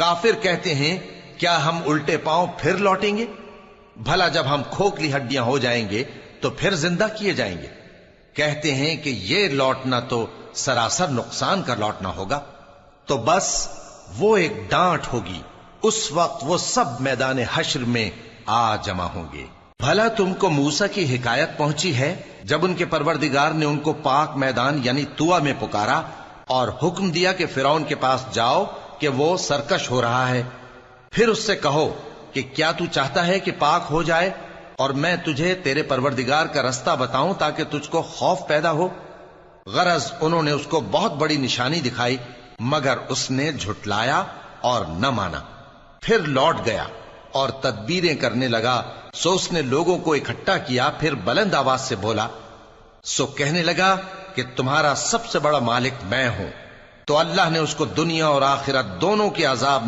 کافر کہتے ہیں کیا ہم الٹے پاؤں پھر لوٹیں گے؟ بھلا جب ہم کھوکھلی ہڈیاں ہو جائیں گے تو پھر زندہ کیے جائیں گے؟ کہتے ہیں کہ یہ لوٹنا تو سراسر نقصان کا لوٹنا ہوگا۔ تو بس وہ ایک ڈانٹ ہوگی، اس وقت وہ سب میدان حشر میں آ جمع ہوں گے۔ بھلا تم کو موسیٰ کی حکایت پہنچی ہے جب ان کے پروردگار نے ان کو پاک میدان یعنی طوٰ میں پکارا اور حکم دیا کہ فرعون کے پاس جاؤ کہ وہ سرکش ہو رہا ہے، پھر اس سے کہو کہ کیا تو چاہتا ہے کہ پاک ہو جائے اور میں تجھے تیرے پروردگار کا رستہ بتاؤں تاکہ تجھ کو خوف پیدا ہو؟ غرض انہوں نے اس کو بہت بڑی نشانی دکھائی مگر اس نے جھٹلایا اور نہ مانا۔ پھر لوٹ گیا اور تدبیریں کرنے لگا، سو اس نے لوگوں کو اکٹھا کیا، پھر بلند آواز سے بولا، سو کہنے لگا کہ تمہارا سب سے بڑا مالک میں ہوں۔ تو اللہ نے اس کو دنیا اور آخرت دونوں کے عذاب